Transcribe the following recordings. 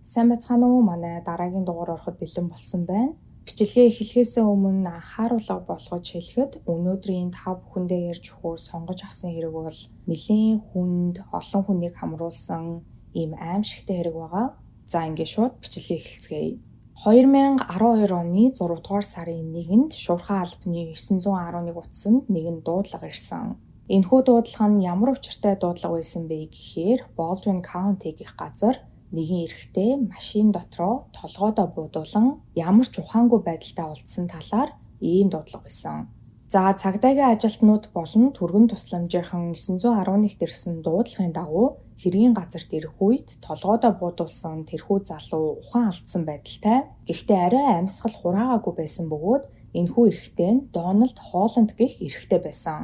Сайн байцгаана уу? Манай дараагийн дугаар ороход бэлэн болсон байна. Бичлэгээ эхлэхээс өмнө анхааруулга болгож хэлэхэд өнөөдрийн та бүхэндээ ярьж өгөхөөр сонгож авсан хэрэг бол нэлийн хүнд олон хүнийг хамруулсан ийм аимшигтай хэрэг байгаа. За ингээд шууд бичлэгээ эхэлцгээе. 2012 оны 6 дугаар сарын 1-нд Шуурхай албаны 911 утсанд нэгэн дуудлага ирсэн. Энэхүү дуудлага нь ямар учиртай дуудлага байсан бэ гэхээр Baldwin County гэх газар нэгэн эрэгтэй машин дотроо толгойдоо буудуулан ямар ч ухаангүй байдалтай олдсон талаар ийм дуудлага байсан. За цагдаагийн ажилтнууд болон түргэн тусламжийнхан 911-т ирсэн дуудлагын дагуу хэргийн газарт ирэх үед толгойдоо буудуулсан тэрхүү залуу ухаан алдсан байдалтай. Гэхдээ арай амьсгал хураагаагүй байсан бөгөөд энэхүү эрэгтэй нь Дональд Холланд гэх эрэгтэй байсан.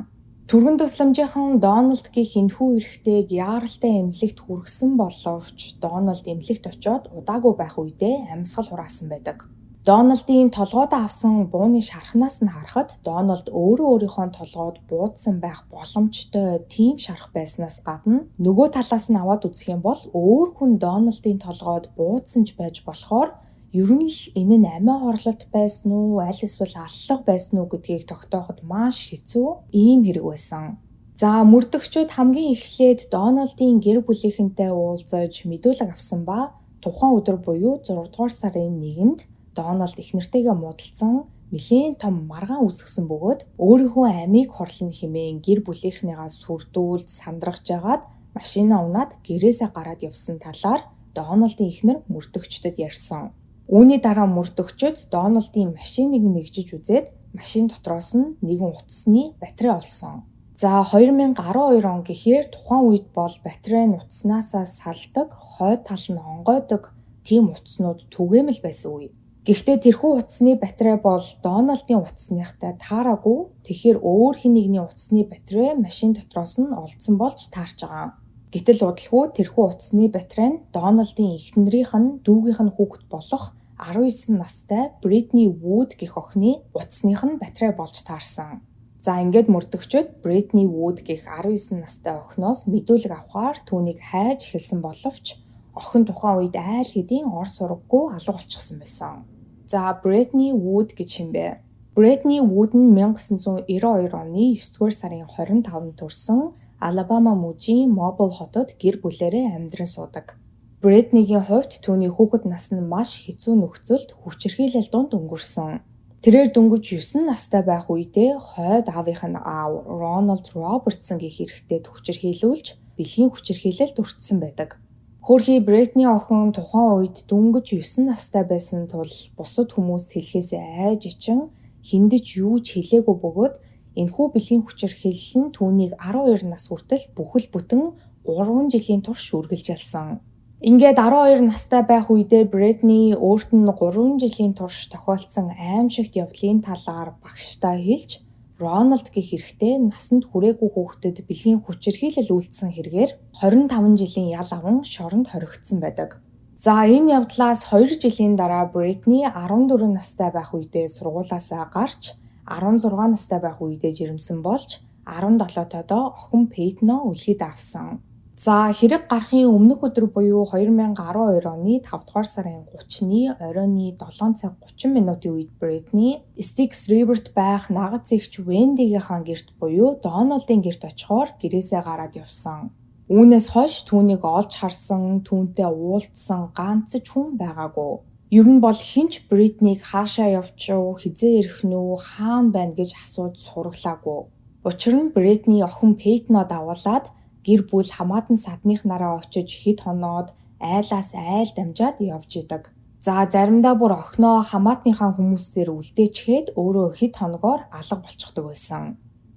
Түргэн тусламжийнхан Дональд гэх энэхүү эрэгтэйг яаралтай эмнэлэгт хүргэсэн боловч Дональд эмнэлэгт очиод удаагүй байх үедээ амьсгал хураасан байдаг. Дональдын толгойдоо авсан бууны шархнаас нь харахад Дональд өөрийнхөө толгойд буудсан байх боломжтой тийм шарх байснаас гадна нөгөө талаас нь аваад үзэх юм бол өөр хүн Дональдын толгойд буудсан ч байж болохоор ер нь л энэ нь амиа хорлолт байсан уу, аль эсвэл аллах байсан уу гэдгийг тогтооход маш хэцүү ийм хэрэг байсан. За мөрдөгчид хамгийн эхлээд Дональдын гэр бүлийнхэнтэй уулзаж мэдүүлэг авсан ба тухайн өдөр буюу 6 дугаар сарын 1-нд Дональд их нэртэйгээ муудалцсан нэлийн том маргаан үүсгэсэн бөгөөд өөрийнхөө амийг хорлоно хэмээн гэр бүлийнхнийгаа сүрдүүлж сандрагж жагаад машинаа унаад гэрээсээ гараад явсан талаар Дональдын эхнэр мөрдөгчдөд ярьсан. Үүний дараа мөрдөгчид Дональдын машиныг нэгжиж үзээд машин дотроос нь нэгэн утасны батарей олсон. За 2012 он гэхээр тухайн үед бол батарей нь утаснасаа салдаг, хойд тал нь онгойдог тийм утаснууд түгээмэл байсан үе. Гэхдээ тэрхүү утасны батарей бол Дональдын утасныхтай таараагүй. Тэгэхээр өөр хэн нэгний утасны батарей машин дотроос нь олдсон болж таарч байгаа. Гэтэл удалгүй тэрхүү утасны батарей нь Дональдын эхнэрийнх нь дүүгийнх нь хүүхэд болох 19 настай Бритни Вуд гэх охины утасных нь батарей болж таарсан. За ингээд мөрдөгчид Бритни Вуд гэх 19 настай охиноос мэдүүлэг авахаар түүнийг хайж эхэлсэн боловч охин тухайн үед айл хэдийн ор сураггүй алга болчихсон байсан. За Бритни Вуд гэж юм бэ? Бритни Вуд нь 1992 оны 9-р сарын 25-нд төрсэн Алабама мужийн Мобил хотод гэр бүлээрээ амьдран суудаг. Бритнигийн хувьд түүний хүүхэд нас нь маш хэцүү нөхцөлд хүчирхийлэл донд өнгөрсөн. Тэрээр дөнгөж 9 настай байх үедээ хойд аавынх нь аав Рональд Робертсон гэх эрэгтэйд хүчирхийлүүлж бэлгийн хүчирхийлэлд өртсөн байдаг. Хөөрхий Бритни охин тухайн үед дөнгөж 9 настай байсан тул бусад хүмүүст хэлэхээс айж ичин хиндэж юу ч хэлээгүй бөгөөд энэхүү бэлгийн хүчирхийлэл нь түүнийг 12 нас хүртэл бүхэл бүтэн 3 жилийн турш үргэлжилсэн. Ингээд 12 настай байх үедээ Бритни өөрт нь 3 жилийн турш тохиолдсон аимшигт явдлын талаар багштай хэлж Рональд гэх эрэгтэй насанд хүрээгүй хүүхдэд бэлгийн хүчирхийлэл үйлдсэн хэрэгээр 25 жилийн ял аван шоронд хоригдсон байдаг. За энэ явдлаас 2 жилийн дараа Бритни 14 настай байх үедээ сургуулиасаа гарч 16 настай байх үедээ жирэмсэн болж 17 тодоо охин Пейтноо үлгэд авсан. За хэрэг гарахын өмнөх өдөр буюу 2012 оны 5 дугаар сарын 30-ны оройны 7 цаг 30 минутын үед Бритни Стикс Риверт байх нагц эгч Вендигийнхаа гэрт буюу Дональдын гэрт очихоор гэрээсээ гараад явсан. Үүнээс хойш түүнийг олж харсан, түүнтэй уулзсан ганц ч хүн байгаагүй. Ер нь бол хинч Бритнийг хаашаа явчих, хизээ ирэх нь, хаана байна гэж асууж сураглаагүй. Учир нь Бритни охин Пейтноо дагуулад гэр бүл хамаатан садных нараа очиж хэд хоноод айлаас айл дамжаад явж идэг. За заримдаа бүр охиноо хамаатныхаа хүмүүстээр үлдээчгээд өөрөө хэд хоногоор алга болчихдог байсан.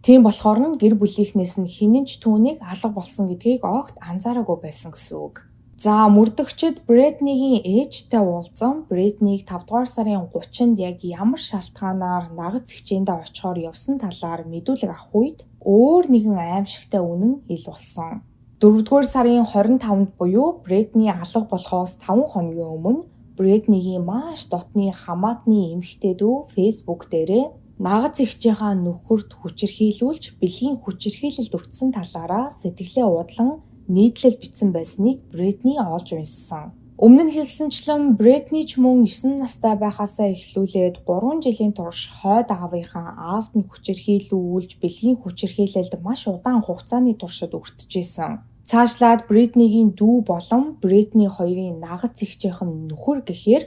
Тийм болохоор нь гэр бүлийнхнээс нь хинэн ч түүнийг алга болсон гэдгийг огт анзаараагүй байсан гэсэн үг. За мөрдөгчид Бритнигийн ээжтэй уулзсан Бритнийг 5 дугаар сарын 30-нд яг ямар шалтгаанаар нагц хичээндээ очихоор явсан талаар мэдүүлэг авах үед өөр нэгэн аимшигтай үнэн ил болсон. 4 дугаар сарын 25-нд буюу Бритни алга болохоос 5 хоногийн өмнө Бритнигийн маш дотны хамаатны эмэгтэй дүү Facebook дээрээ нагц эгчийнхаа нөхөрт хүчирхийлүүлж бэлгийн хүчирхийлэлд өртсөн талаараа сэтгэлээ удлан нийтлэл бичсэн байсныг Бритни олж уншсан. Өмнө нь хэлсэнчлэн Бритни ч мөн 9 настай байхаасаа эхлүүлээд 3 жилийн турш хойд аавынхаа аавд нь хүчирхийлүүлж бэлгийн хүчирхийлэлд маш удаан хугацааны туршид өртөжсэн. Цаашлаад Бритнигийн дүү болон Бритни хоёрын нагц эгчийнхэн нөхөр гэхээр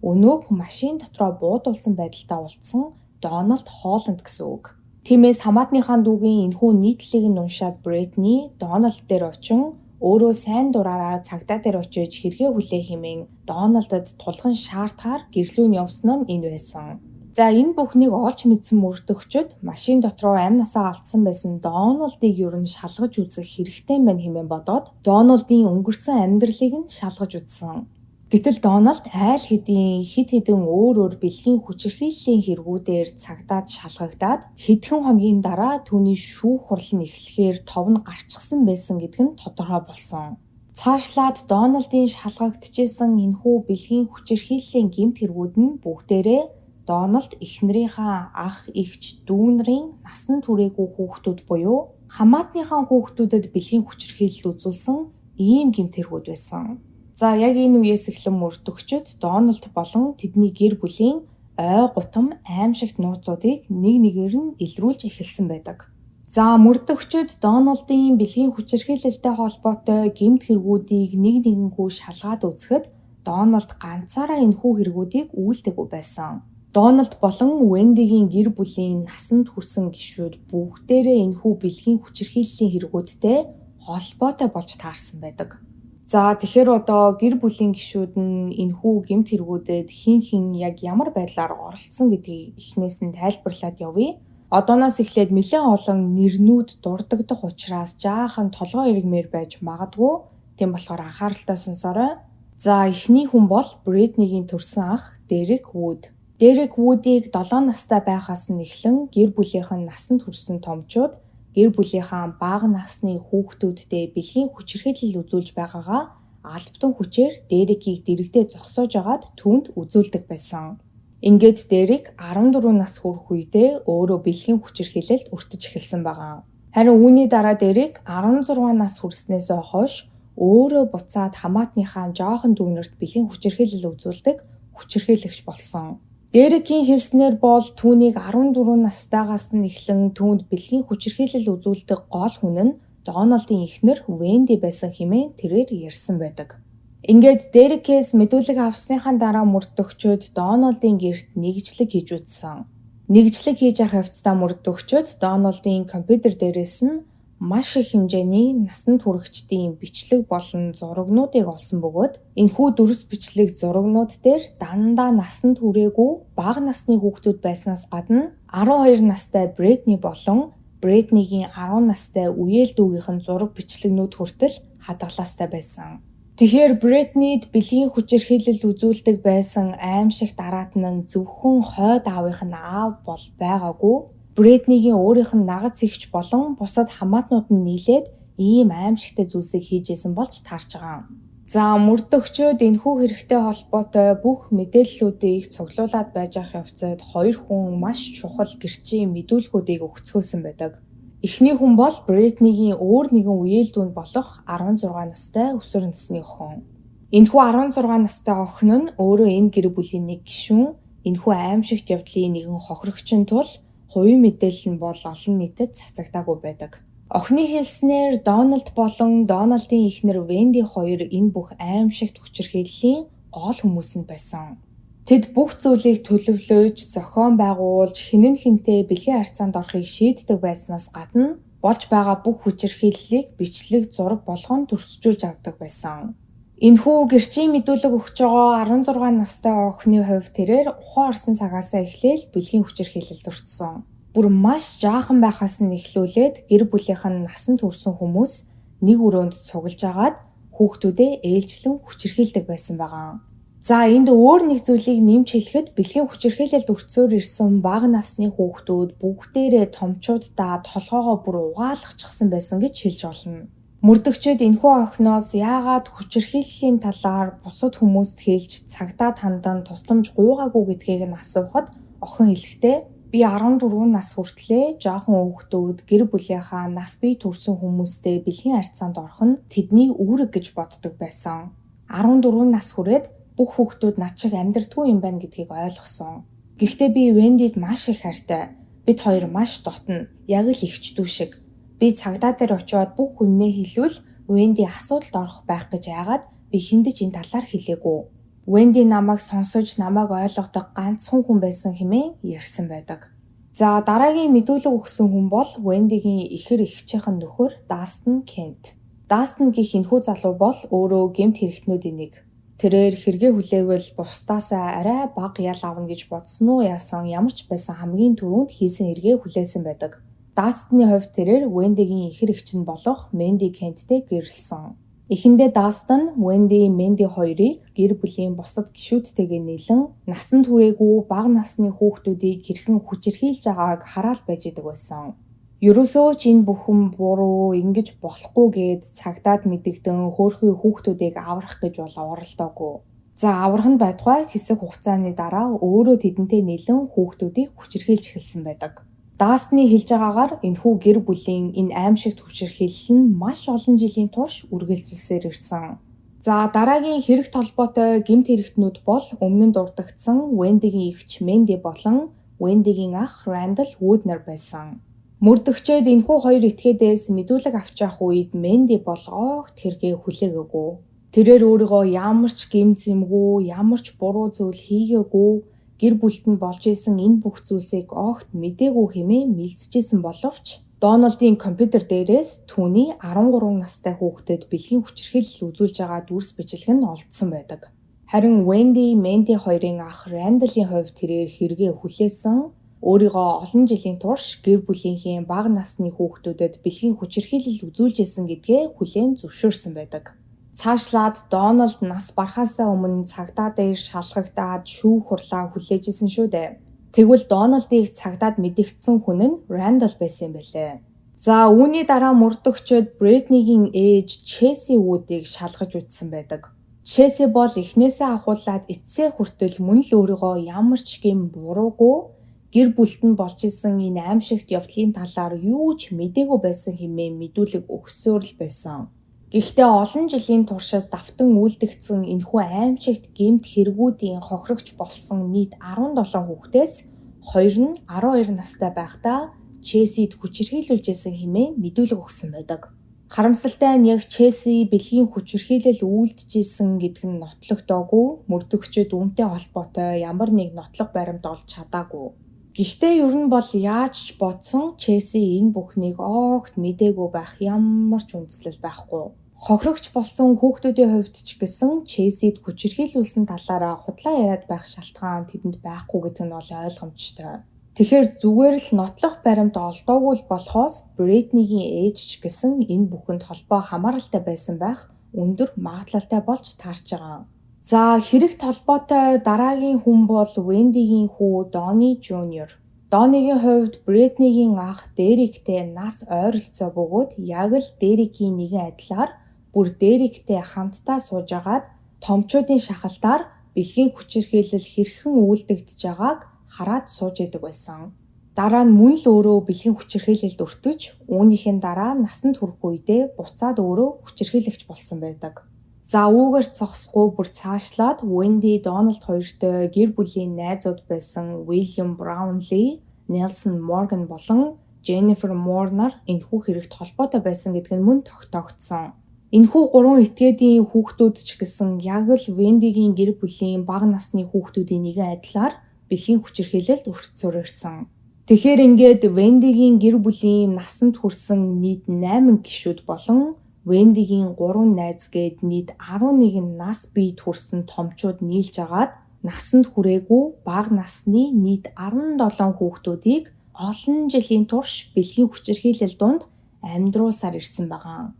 өнөөх машин дотроо буудуулсан байдалтай уулзсан Дональд Холланд гэсэн үг. Тиймээс хамаатныхаа дүүгийн энэхүү нийтлэлийг нь уншаад Бритни Дональд дээр очин өөрөө сайн дураараа цагдаа дээр очиж хэрэгээ хүлээх хэмээн Дональдад тулган шаардахаар гэрлүүн явсан нь энэ байсан. За энэ бүхнийг олж мэдсэн мөрдөгчд машин дотроо амь насаа алдсан байсан Дональдыг ер нь шалгаж үзэх хэрэгтэй байна хэмээн бодоод Дональдын өнгөрсөн амьдралыг нь шалгаж үзсэн. Гэтэл Дональд айл хэдэн өөр бэлгийн хүчирхийллийн хэрэгүүдээр цагдаад шалгагдаад хэдхэн хоногийн дараа түүний шүүх хурал нь эхлэхээр тов нь гарчихсан байсан гэдэг нь тодорхой болсон. Цаашлаад Дональдын шалгагдчихсан энэхүү бэлгийн хүчирхийллийн гэмт хэрэгүүд нь бүгдээрээ Дональд эхнэрийнхээ ах, эгч, дүүнэрийн насан туршаагүй хүүхдүүд буюу хамаатныхаа хүүхдүүдэд бэлгийн хүчирхийлэл үзүүлсэн ийм гэмт хэрэгүүд байсан. За яг энэ үеэс эхлэн мөрдөгчд Дональд болон тэдний гэр бүлийн ой гутам аимшигт нууцуудыг нэг нэгээр нь илрүүлж эхэлсэн байдаг. За мөрдөгчд Дональдын бэлгийн хүчирхийлэлтэй холбоотой гэмт хэрэгүүдийг нэг нэгэнгүй шалгаад үзэхэд Дональд ганцаараа энэхүү хэрэгүүдийг үйлдэггүй байсан. Дональд болон Вендигийн гэр бүлийн насанд хүрсэн гишүүд бүгдээрээ энэхүү бэлгийн хүчирхийллийн хэрэгүүдтэй холбоотой болж таарсан байдаг. За тэгэхээр одоо гэр бүлийн гишүүд нь энэхүү гэмт хэрэгүүдэд хин яг ямар байдлаар оролцсон гэдгийг эхнээс нь тайлбарлаад явъя. Одооноос эхлээд нэлээд олон нэрнүүд дурддагдах учраас жаахан толгой иргмээр байж магадгүй. Тийм болохоор анхааралтай сонсоорой. За эхний хүн бол Бритнигийн төрсөн ах Дерек Вуд. Дерек Вудыг 7 настай байхаас нь эхлэн гэр бүлийнх нь насанд хүрсэн томчууд гэр бүлийнхаа бага насны хүүхдүүддээ бэлгийн хүчирхийлэл үзүүлж байгаагаа албатан хүчээр Дерекийг дэрэгдээ зогсоож агаад түүнд үзүүлдэг байсан. Ингээд Дерек 14 нас хүрэх үедээ өөрөө бэлгийн хүчирхийлэлд өртөж эхэлсэн байгаа. Харин үүний дараа Дерек 16 нас хүрснээс хойш өөрөө буцаад хамаатныхаа жоохон дүүнерт бэлгийн хүчирхийлэл үзүүлдэг хүчирхийлэгч болсон. Дерекийн хэлснээр бол түүнийг 14 настайгаас нь эхлэн түүнд бэлгийн хүчирхийлэл үзүүлдэг гол хүн нь Дональдын эхнэр Венди байсан хэмээн тэрээр ярьсан байдаг. Ингээд Дерекээс мэдүүлэг авсныхаа дараа мөрдөгчд Дональдын гэрт нэгжлэг хийж үзсэн. Нэгжлэг хийж явах явцдаа мөрдөгчд Дональдын компьютер дээрээс нь маш их хэмжээний насанд хүрэгчдийн бичлэг болон зурагнуудыг олсон бөгөөд энэхүү дүрс бичлэг зурагнууд дээр дандаа насанд хүрээгүй бага насны хүүхдүүд байснаас гадна 12 настай Бритни болон Бритнигийн 10 настай үеэл дүүгийнх нь зураг бичлэгнүүд хүртэл хадгалаастай байсан. Тэгэхээр Бритнид бэлгийн хүчирхийлэл үзүүлдэг байсан аимшигт дараат нь зөвхөн хойд аавынх нь аав бол байгаагүй. Бритнигийн өөрийнх нь нагц эгч болон бусад хамаатнууд нь нийлээд ийм аимшигтай зүйлсийг хийжсэн болж таарч байгаа. За мөрдөгчд энэхүү хэрэгтэй холбоотой бүх мэдээллүүдийг цуглуулад байж авах явцад хоёр хүн маш чухал гэрчийн мэдүүлгүүдийг өгцгөөсөн байдаг. Эхний хүн бол Бритнигийн өөр нэгэн үеэл дүүнд болох 16 настай өсвөр насны охин. Энэхүү 16 настай охин нь өөрөө энэ гэр бүлийн нэг гишүүн, энэхүү аимшигт явдлын нэгэн хохирогчийн тул хувийн мэдээлэл нь бол олон нийтэд цацагдаагүй байдаг. Охины хэлснээр Дональд болон Дональдын эхнэр Венди хоёр энэ бүх аимшигт хүчирхийллийн гол хүмүүс нь байсан. Тэд бүх зүйлийг төлөвлөж, зохион байгуулж, хинэн хинтээ бэлгийн харьцаанд орохыг шийддэг байснаас гадна болж байгаа бүх хүчирхийллийг бичлэг, зураг болгон төрсжүүлж авдаг байсан. Энэхүү гэрчийн мэдүүлэг өгч байгаа 16 настай охины хувьд тэрээр ухаан орсон цагаасаа эхлээл бэлгийн хүчирхийлэлд өртсөн. Бүр маш жаахан байхаас нь эхлүүлээд гэр бүлийнх нь насанд хүрсэн хүмүүс нэг өрөөнд цуглаж агаад хүүхдүүдээ ээлжлэн хүчирхийлдэг байсан байгаа. За энд өөр нэг зүйлийг нэмж хэлэхэд бэлгийн хүчирхийлэлд өртсөөр ирсэн бага насны хүүхдүүд бүгдээрээ томчуудаа толгоогоо бүр угаалгачихсан байсан гэж хэлж болно. Мөрдөгчд энэхүү охиноос яагаад хүчирхийллийн талаар бусад хүмүүст хэлж цагдаад хандан тусламж гуйгаагүй гэдгийг нь асуухад охин хэлэхдээ би 14 нас хүртлээр жоохон хүүхдүүд гэр бүлийнхаа нас бие төрсэн хүмүүстэй бэлгийн харьцаанд орох нь тэдний үүрэг гэж боддог байсан. 14 нас хүрээд бүх хүүхдүүд над шиг амьдртгүй юм байна гэдгийг ойлгосон. Гэхдээ би Вендид маш их хайртай. Бид хоёр маш дотно. Яг л эгч дүү шиг. Би цагдаа дээр очиод бүх хүннээ хэлвэл Венди асуудалд орох байх гэж айгаад би хиндэж энэ талаар хэлээгүй. Венди намайг сонсож намайг ойлгодог ганцхан хүн байсан хэмээн ярьсан байдаг. За дараагийн мэдүүлэг өгсөн хүн бол Вендигийн ихэр эгчийнхэн нөхөр Дастин Кент. Дастин гэх энэхүү залуу бол өөрөө гэмт хэрэгтнүүдийн нэг. Тэрээр хэрэгээ хүлээвэл бусдаасаа арай бага ял авна гэж бодсон уу яасан ямар ч байсан хамгийн түрүүнд хийсэн хэрэгээ хүлээсэн байдаг. Дастины хувьд тэрээр Вендигийн ихэр эгч нь болох Менди Кенттэй гэрлсэн. Эхэндээ Дастин Венди, Менди хоёрыг гэр бүлийн бусад гишүүдтэйгээ нийлэн насанд хүрээгүй бага насны хүүхдүүдийг хэрхэн хүчирхийлж байгааг хараал байж идэг байсан. Ерөөсөө ч энэ бүхэн буруу ингэж болохгүй гэд цагдаад мэдэгдэн хөөрхий хүүхдүүдийг аврах гэж бол оролдоогүй. За аврах нь байтугай хэсэг хугацааны дараа өөрөө тэдэнтэй нийлэн хүүхдүүдийг хүчирхийлж эхэлсэн байдаг. Дастны хэлж байгаагаар энэхүү гэр бүлийн энэ аимшигт хүчирхийлэл нь маш олон жилийн турш үргэлжилсээр ирсэн. За дараагийн хэрэг толботой гэмт хэрэгтнүүд бол өмнө нь дурдгдсан Вендигийн эгч Менди болон Вендигийн ах Рандал Вуднер байсан. Мөрдөгчөөд энэхүү хоёр этгээдээс мэдүүлэг авч явах үед Менди бол огт хэрэгээ хүлээгээгүй. Тэрээр өөрийгөө ямар ч гэмт зэмгүй, ямар ч буруу зүйл хийгээгүй, гэр бүлд нь болж исэн энэ бүх зүйлсийг огт мэдээгүй хэмээн мэлцэжсэн боловч Дональдын компьютер дээрээс түүний 13 настай хүүхдэд бэлгийн хүчирхийлэл үзүүлж байгаа дүрс бичлэг нь олдсон байдаг. Харин Венди, Менди хоёрын ах Рандалын хувьд тэрээр хэрэгээ хүлээсэн. Өөрийгөө олон жилийн турш гэр бүлийнхээ бага насны хүүхдүүдэд бэлгийн хүчирхийлэл үзүүлж исэн гэдгээ хүлээн зөвшөөрсөн байдаг. Цаашлаад Дональд нас барахаасаа өмнө цагдаа дээр шалгагдаад шүүх хурлаа хүлээж исэн шүү дээ. Тэгвэл Дональдыг цагдаад мэдэгдсэн хүн нь Рандал байсан юм байлээ. За үүний дараа мөрдөгчөд Бритнигийн ээж Чеси Вудыг шалгаж үтсэн байдаг. Чеси бол эхнээсээ ахуулаад эцсээ хүртэл мөн л өөрийгөө ямар ч гэм буруугүй гэр бүлд нь болж исэн энэ аимшигт явдлын талаар юу ч мэдээгүй байсан хэмээн мэдүүлэг өгсөөр л байсан. Гэхдээ олон жилийн туршид давтан үлдэгдсэн энэхүү аимшигт гэмт хэрэгүүдийн хохирогч болсон нийт 17 хүүхдээс 2 нь 12 настай байхдаа Чесид хүчирхийлүүлж исэн хэмээн мэдүүлэг өгсөн байдаг. Харамсалтай нь яг Чеси бэлгийн хүчирхийлэл үйлдэж исэн гэдэг нь нотлогдоогүй, мөрдөгчөд үүнтэй холбоотой ямар нэг нотлох баримт олж чадаагүй. Гэхдээ ер нь бол яаж ч бодсон Чеси энэ бүхнийг огт мэдээгүй байх ямар ч үндслэл байхгүй. Хохирогч болсон хүүхдүүдийн хувьд ч гэсэн Чесид хүчирхийлүүлсэн талаараа худлаа яриад байх шалтгаан тэдэнд байхгүй гэдэг нь бол ойлгомжтой. Тэгэхээр зүгээр л нотлох баримт олдоогүй болохоос Бритнигийн ээж ч гэсэн энэ бүхэнд холбоо хамааралтай байсан байх өндөр магадлалтай болж таарч байгаа. За хэрэг толботой дараагийн хүн бол Вендигийн хүү Дони Жуниор. Донигийн хувьд Бритнигийн ах Дериктэй нас ойролцоо бөгөөд яг л Дерикийн нэгэн адилаар бүр Дериктэй хамтдаа сууж агаад томчуудын шахалтаар бэлгийн хүчирхийлэл хэрхэн үйлдэгдэж байгааг хараад сууж идэг байсан. Дараа нь мөн л өөрөө бэлгийн хүчирхийлэлд өртөж, үүнийхэн дараа насанд хүрэх үедээ буцаад өөрөө хүчирхийлэгч болсон байдаг. За үүгээр цогсохгүй бүр цаашлаад Венди Дональд хоёртой гэр бүлийн найзууд байсан Уильям Браунли, Нельсон Морган болон Jennifer Moore энэхүү хэрэгт холбоотой байсан гэдэг нь мөн тогтоогдсон. Энэхүү 3 этгээдийн хүүхдүүд ч гэсэн яг л Вендигийн гэр бүлийн бага насны хүүхдүүдийн нэгэн адилаар бэлгийн хүчирхийлэлд өртсөөр ирсэн. Тэгэхээр ингээд Вендигийн гэр бүлийн насанд хүрсэн нийт 8 гишүүд болон Вендигийн 3 найз гээд нийт 11 нас биед хүрсэн томчууд нийлж агаад насанд хүрээгүй бага насны нийт 17 хүүхдүүдийг олон жилийн турш бэлгийн хүчирхийлэл донд амьдруулсаар ирсэн байгаа.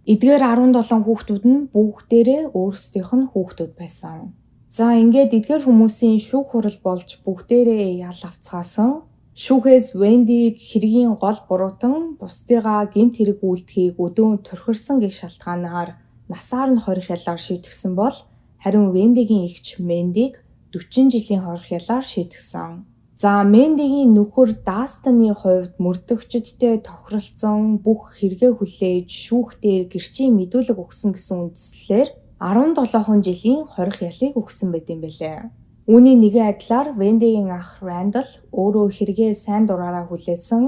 Эдгээр 17 хүүхдүүд нь бүгдээрээ өөрсдийнх нь хүүхдүүд байсан. За ингээд эдгээр хүмүүсийн шүүх хурал болж бүгдээрээ ял авцгаасан. Шүүхээс Вендиг хэргийн гол буруутан бусдыгаа гэмт хэрэг үйлдэхийг өдөөн турхирсан гэх шалтгаанаар насаар нь хорих ялаар шийтгсэн бол харин Вендигийн эгч Мендиг 40 жилийн хорих ялаар шийтгсэн. За Мендигийн нөхөр Дастаны хувьд мөрдөгчөдтэй тохиролцсон бүх хэрэгээ хүлээж шүүх дээр гэрчийн мэдүүлэг өгсөн гэсэн үндслээр 17 жилийн хорих ялыг өгсөн байт юм билээ. Үүний нэгэн адилаар Вендигийн ах Рэндал өөрөө хэрэгээ сайн дураараа хүлээсэн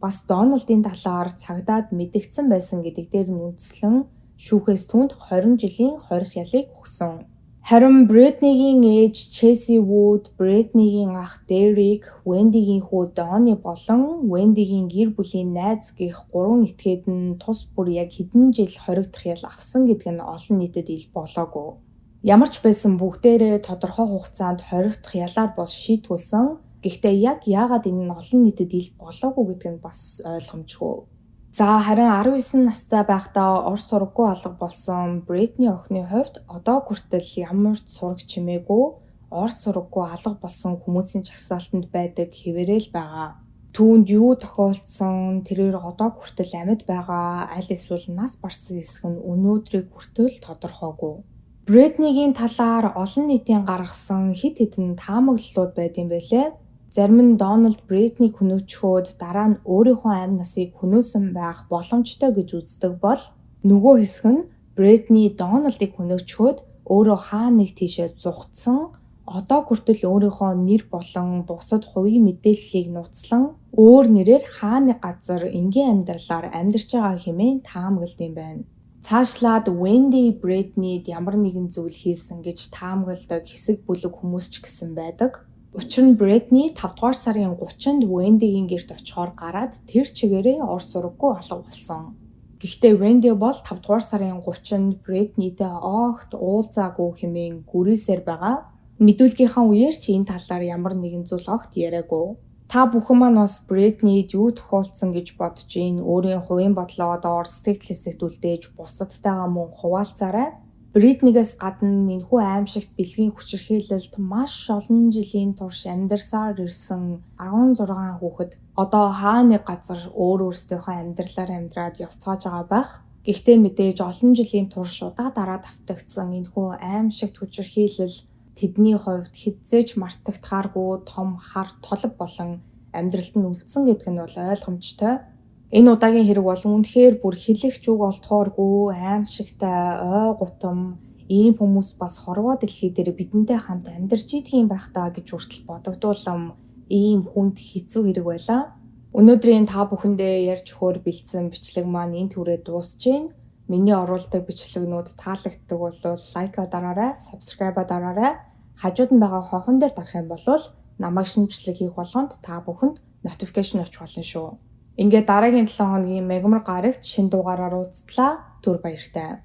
бас Дональдын талаар цагдаад мэдэгдсэн байсан гэдэг дээр үндэслэн шүүхээс түүнд 20 жилийн хорих ялыг өгсөн. Харин Бритнигийн ээж Чеси Вуд, Бритнигийн ах Дерек, Вендигийн хүү Дони болон Вендигийн гэр бүлийн найз гэх 3 этгээд нь тус бүр яг хэдэн жил хоригдох ял авсан гэдэг нь олон нийтэд ил болоогүй. Ямар ч байсан бүгдээрээ тодорхой хугацаанд хоригдох ялаар бол шийтгүүлсэн. Гэхдээ яг яагаад энэ нь олон нийтэд ил болоогүй гэдэг нь бас ойлгомжгүй. За харин 19 настай байхдаа ор сураггүй алга болсон Бритни охины хувьд одоо хүртэл ямар ч сураг чимээгүй ор сураггүй алга болсон хүмүүсийн жагсаалтанд байдаг хэвээрэл байгаа. Түүнд юу тохиолдсон, тэрээр одоо хүртэл амьд байгаа, аль эсвэл нас барсан хэсэг нь өнөөдрийг хүртэл тодорхойгүй. Бритнигийн талаар олон нийтийн гаргасан хэд хэдэн таамаглалууд байт юм байлээ. Зарим нь Дональд Бритнийг хөнөөчхөөд дараа нь өөрийнхөө амь насыг хөнөөсөн байх боломжтой гэж үздэг бол нөгөө хэсэг нь Бритни Дональдыг хөнөөчхөөд өөрөө хаа нэг тийшээ зугтсан одоо хүртэл өөрийнхөө нэр болон бусад хувийн мэдээллийг нууцлан өөр нэрээр хаа нэг газар энгийн амьдралаар амьдарч байгаа хэмээн таамаглалт юм байна. Цаашлаад Венди Бритнид ямар нэгэн зүйл хийсэн гэж таамагладаг хэсэг бүлэг хүмүүс ч гэсэн байдаг. Учир нь Бритни 5 дугаар сарын 30-нд Вендигийн гэрт очихоор гараад тэр чигээрээ ор сураггүй алга болсон. Гэхдээ Венди бол 5 дугаар сарын 30-нд Бритнитэй огт уулзаагүй хэмээн гүрээсээр байгаа. Мэдүүлгийнхаа үеэр чи энэ талаар ямар нэгэн зүйл огт яриагүй. Та бүхэн маань бас Бритнид юу тохиолдсон гэж бодож ийн өөрийн хувийн бодлоо доор сэтгэл хэсэгт үлдээж бусадтайгаа мөн хуваалцаарай. Бритнигээс гадна энэхүү аимшигт бэлгийн хүчирхийлэлд маш олон жилийн турш амьдарсаар ирсэн 16 хүүхэд одоо хаа нэг газар өөрсдийнхөө амьдралаар амьдраад явцгааж байгаа байх. Гэхдээ мэдээж олон жилийн турш удаа дараа давтагдсан энэхүү аимшигт хүчирхийлэл тэдний хувьд хэзээж мартагдахааргүй том хар толб болон амьдралд нь үлдсэн гэдэг нь бол ойлгомжтой. Энэ удаагийн хэрэг бол үнэхээр бүр хэлэгч үг олдохооргүй аимшигтай ой гутам ийм хүмүүс бас хорвоо дэлхий дээр бидэнтэй хамт амьдарч идэх юм байх таа гэж хүртэл бодогдуулам ийм хүнд хэцүү хэрэг байлаа. Өнөөдрийн та бүхэндээ ярьж өгөхөөр бэлдсэн бичлэг маань энэ түрээ дуусж байна. Миний оруулдаг бичлэгнүүд таалагддаг бол лайка дараарай, subscribe дараарай. Хажууд нь байгаа хонхон дээр дарах юм бол намайг шинэ бичлэг хийх болгонд та бүхэнд notification очих болно шүү. Ингээд дараагийн 7 хоногийн мегмар гарагт шинэ дугаараар уулзтлаа. Түр баяртай.